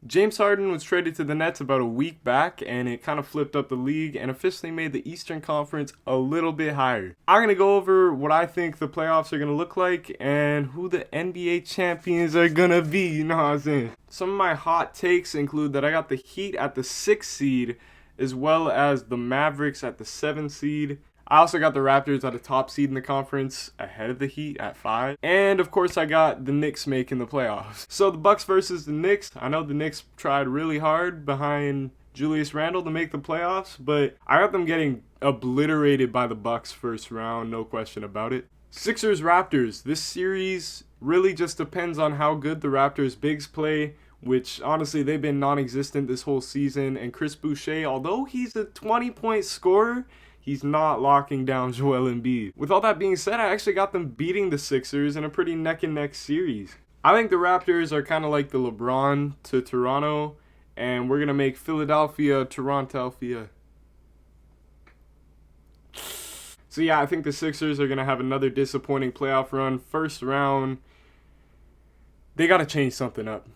James Harden was traded to the Nets about a week back, and it kind of flipped up the league and officially made the Eastern Conference a little bit higher. I'm going to go over what I think the playoffs are going to look like and who the NBA champions are going to be, you know what I'm saying? Some of my hot takes include that I got the Heat at the 6th seed, as well as the Mavericks at the 7th seed. I also got the Raptors at a top seed in the conference ahead of the Heat at 5. And of course I got the Knicks making the playoffs. So the Bucks versus the Knicks. I know the Knicks tried really hard behind Julius Randle to make the playoffs, but I got them getting obliterated by the Bucks first round, no question about it. Sixers Raptors. This series really just depends on how good the Raptors bigs play, which honestly they've been non-existent this whole season. And Chris Boucher, although he's a 20-point scorer, he's not locking down Joel Embiid. With all that being said, I actually got them beating the Sixers in a pretty neck-and-neck series. I think the Raptors are kind of like the LeBron to Toronto, and we're going to make Philadelphia Torontophia. So yeah, I think the Sixers are going to have another disappointing playoff run. First round, they got to change something up.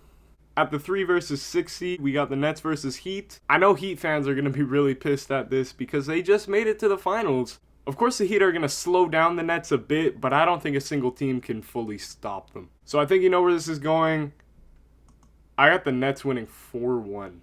At the 3 versus 6 seed, we got the Nets versus Heat. I know Heat fans are going to be really pissed at this because they just made it to the finals. Of course, the Heat are going to slow down the Nets a bit, but I don't think a single team can fully stop them. So I think you know where this is going. I got the Nets winning 4-1.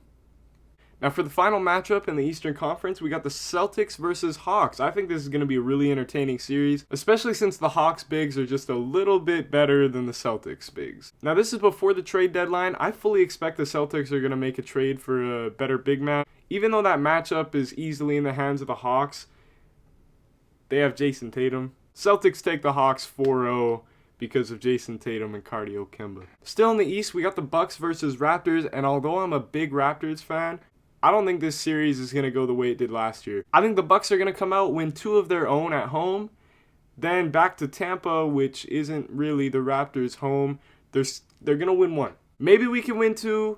Now for the final matchup in the Eastern Conference, we got the Celtics versus Hawks. I think this is going to be a really entertaining series, especially since the Hawks bigs are just a little bit better than the Celtics bigs. Now this is before the trade deadline. I fully expect the Celtics are going to make a trade for a better big man. Even though that matchup is easily in the hands of the Hawks, they have Jason Tatum. Celtics take the Hawks 4-0 because of Jason Tatum and Cardio Kemba. Still in the East, we got the Bucks versus Raptors, and although I'm a big Raptors fan, I don't think this series is going to go the way it did last year. I think the Bucks are going to come out, win 2 of their own at home, then back to Tampa, which isn't really the Raptors' home. They're going to win 1. Maybe we can win 2,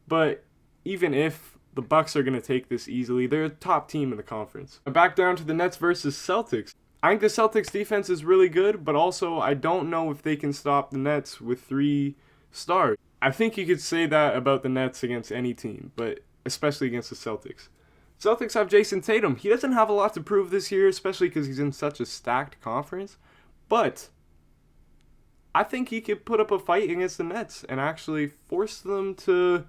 but even if the Bucks are going to take this easily, they're a top team in the conference. Back down to the Nets versus Celtics. I think the Celtics defense is really good, but also I don't know if they can stop the Nets with 3 stars. I think you could say that about the Nets against any team, but especially against the Celtics. Celtics have Jason Tatum. He doesn't have a lot to prove this year, especially because he's in such a stacked conference. But I think he could put up a fight against the Nets and actually force them to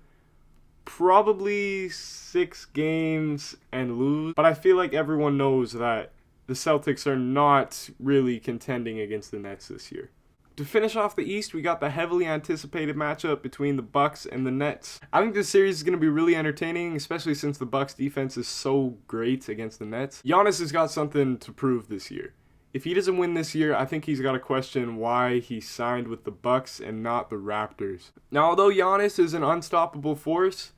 probably 6 games and lose. But I feel like everyone knows that the Celtics are not really contending against the Nets this year. To finish off the East, we got the heavily anticipated matchup between the Bucks and the Nets. I think this series is going to be really entertaining, especially since the Bucks defense is so great against the Nets. Giannis has got something to prove this year. If he doesn't win this year, I think he's got to question why he signed with the Bucks and not the Raptors. Now, although Giannis is an unstoppable force,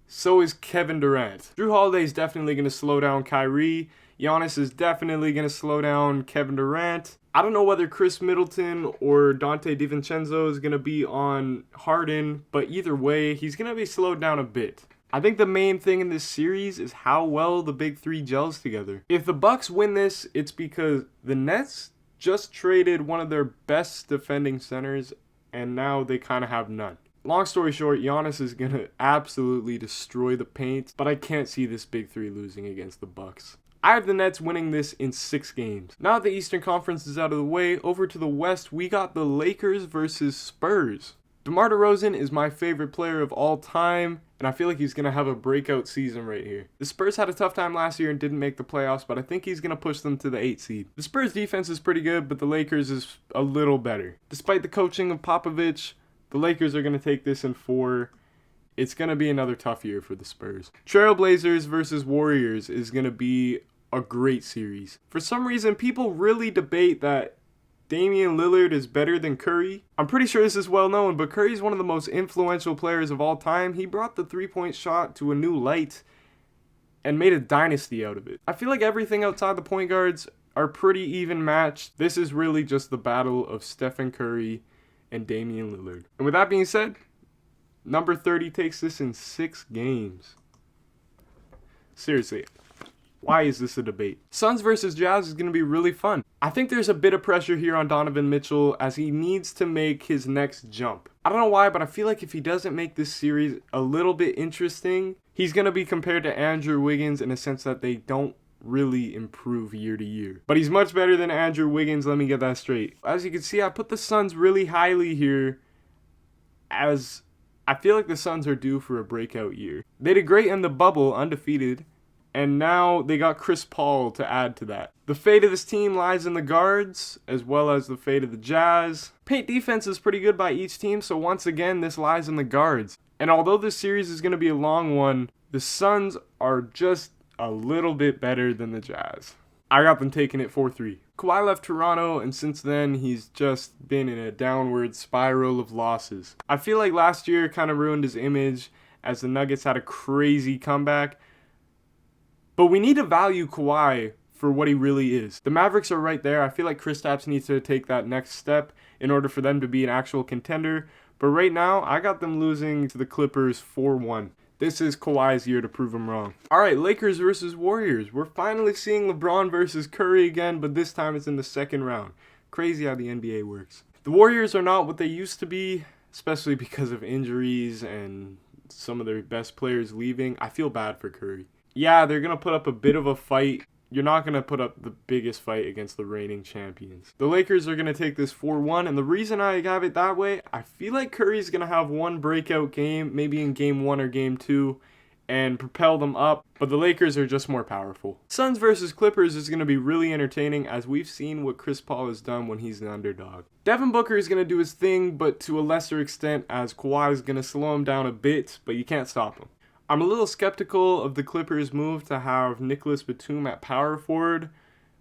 so is Kevin Durant. Jrue Holiday is definitely going to slow down Kyrie. Giannis is definitely going to slow down Kevin Durant. I don't know whether Chris Middleton or Dante DiVincenzo is going to be on Harden, but either way, he's going to be slowed down a bit. I think the main thing in this series is how well the big 3 gels together. If the Bucks win this, it's because the Nets just traded one of their best defending centers, and now they kind of have none. Long story short, Giannis is going to absolutely destroy the paint, but I can't see this big 3 losing against the Bucks. I have the Nets winning this in 6 games. Now that the Eastern Conference is out of the way, over to the West, we got the Lakers versus Spurs. DeMar DeRozan is my favorite player of all time, and I feel like he's going to have a breakout season right here. The Spurs had a tough time last year and didn't make the playoffs, but I think he's going to push them to the 8th seed. The Spurs defense is pretty good, but the Lakers is a little better. Despite the coaching of Popovich, the Lakers are going to take this in 4. It's going to be another tough year for the Spurs. Trailblazers versus Warriors is going to be a great series. For some reason, people really debate that Damian Lillard is better than Curry. I'm pretty sure this is well known, but Curry's one of the most influential players of all time. He brought the 3-point shot to a new light and made a dynasty out of it. I feel like everything outside the point guards are pretty even matched. This is really just the battle of Stephen Curry and Damian Lillard. And with that being said, number 30 takes this in 6 games. Seriously. Why is this a debate? Suns versus Jazz is going to be really fun. I think there's a bit of pressure here on Donovan Mitchell as he needs to make his next jump. I don't know why, but I feel like if he doesn't make this series a little bit interesting, he's going to be compared to Andrew Wiggins in a sense that they don't really improve year to year. But he's much better than Andrew Wiggins, let me get that straight. As you can see, I put the Suns really highly here as I feel like the Suns are due for a breakout year. They did great in the bubble, undefeated, and now they got Chris Paul to add to that. The fate of this team lies in the guards, as well as the fate of the Jazz. Paint defense is pretty good by each team, so once again, this lies in the guards. And although this series is going to be a long one, the Suns are just a little bit better than the Jazz. I got them taking it 4-3. Kawhi left Toronto, and since then, he's just been in a downward spiral of losses. I feel like last year kind of ruined his image as the Nuggets had a crazy comeback. But we need to value Kawhi for what he really is. The Mavericks are right there. I feel like Kristaps needs to take that next step in order for them to be an actual contender. But right now, I got them losing to the Clippers 4-1. This is Kawhi's year to prove him wrong. Alright, Lakers versus Warriors. We're finally seeing LeBron versus Curry again, but this time it's in the second round. Crazy how the NBA works. The Warriors are not what they used to be, especially because of injuries and some of their best players leaving. I feel bad for Curry. Yeah, they're going to put up a bit of a fight. You're not going to put up the biggest fight against the reigning champions. The Lakers are going to take this 4-1, and the reason I have it that way, I feel like Curry's going to have one breakout game, maybe in game 1 or game 2, and propel them up, but the Lakers are just more powerful. Suns versus Clippers is going to be really entertaining, as we've seen what Chris Paul has done when he's an underdog. Devin Booker is going to do his thing, but to a lesser extent, as Kawhi is going to slow him down a bit, but you can't stop him. I'm a little skeptical of the Clippers' move to have Nicholas Batum at power forward,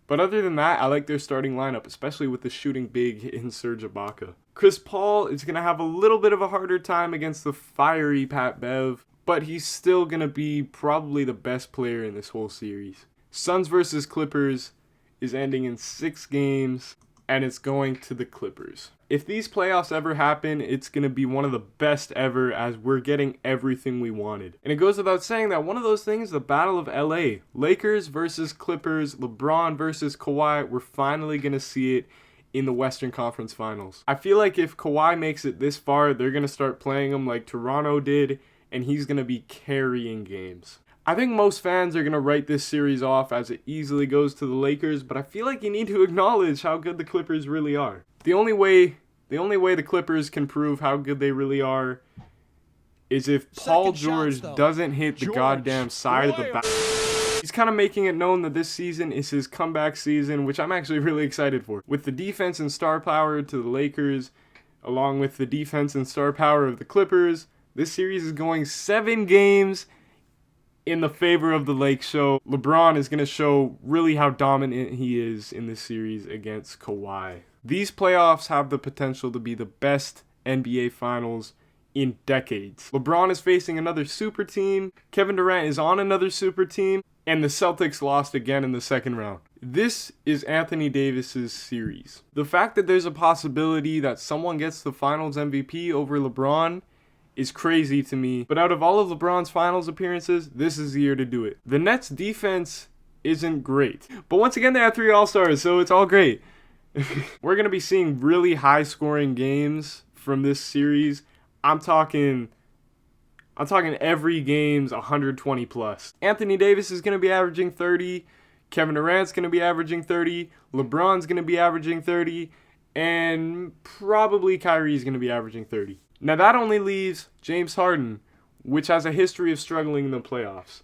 but other than that, I like their starting lineup, especially with the shooting big in Serge Ibaka. Chris Paul is going to have a little bit of a harder time against the fiery Pat Bev, but he's still going to be probably the best player in this whole series. Suns versus Clippers is ending in 6 games, and it's going to the Clippers. If these playoffs ever happen, it's going to be one of the best ever as we're getting everything we wanted. And it goes without saying that one of those things, the Battle of LA. Lakers versus Clippers, LeBron versus Kawhi, we're finally going to see it in the Western Conference Finals. I feel like if Kawhi makes it this far, they're going to start playing him like Toronto did, and he's going to be carrying games. I think most fans are going to write this series off as it easily goes to the Lakers, but I feel like you need to acknowledge how good the Clippers really are. The only way the Clippers can prove how good they really are is if Paul George doesn't hit the goddamn side of the back. He's kind of making it known that this season is his comeback season, which I'm actually really excited for. With the defense and star power to the Lakers, along with the defense and star power of the Clippers, this series is going 7 games in the favor of the Lake Show. LeBron is going to show really how dominant he is in this series against Kawhi. These playoffs have the potential to be the best NBA Finals in decades. LeBron is facing another super team, Kevin Durant is on another super team, and the Celtics lost again in the second round. This is Anthony Davis's series. The fact that there's a possibility that someone gets the Finals MVP over LeBron is crazy to me, but out of all of LeBron's Finals appearances, this is the year to do it. The Nets defense isn't great, but once again they have 3 All-Stars, so it's all great. We're going to be seeing really high-scoring games from this series. I'm talking every game's 120 plus. Anthony Davis is going to be averaging 30, Kevin Durant's going to be averaging 30, LeBron's going to be averaging 30, and probably Kyrie's going to be averaging 30. Now that only leaves James Harden, which has a history of struggling in the playoffs.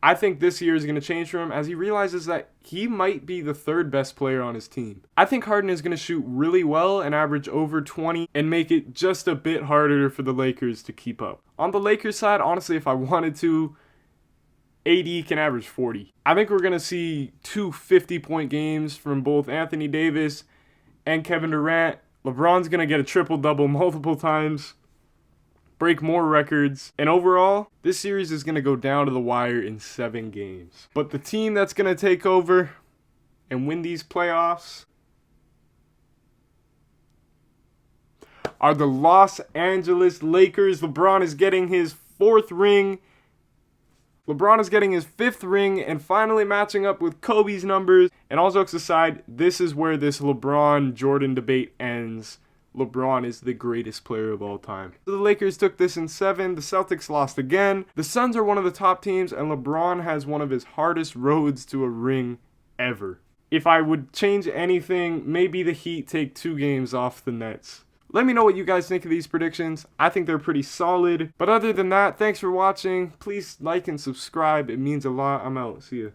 I think this year is going to change for him as he realizes that he might be the 3rd best player on his team. I think Harden is going to shoot really well and average over 20 and make it just a bit harder for the Lakers to keep up. On the Lakers side, honestly, if I wanted to, AD can average 40. I think we're going to see 2 50-point games from both Anthony Davis and Kevin Durant. LeBron's going to get a triple-double multiple times, break more records, and overall, this series is going to go down to the wire in 7 games. But the team that's going to take over and win these playoffs are the Los Angeles Lakers. LeBron is getting his 4th ring. LeBron is getting his 5th ring and finally matching up with Kobe's numbers. And all jokes aside, this is where this LeBron-Jordan debate ends. LeBron is the greatest player of all time. So the Lakers took this in 7. The Celtics lost again. The Suns are one of the top teams, and LeBron has one of his hardest roads to a ring ever. If I would change anything, maybe the Heat take 2 games off the Nets. Let me know what you guys think of these predictions. I think they're pretty solid. But other than that, thanks for watching. Please like and subscribe. It means a lot. I'm out. See ya.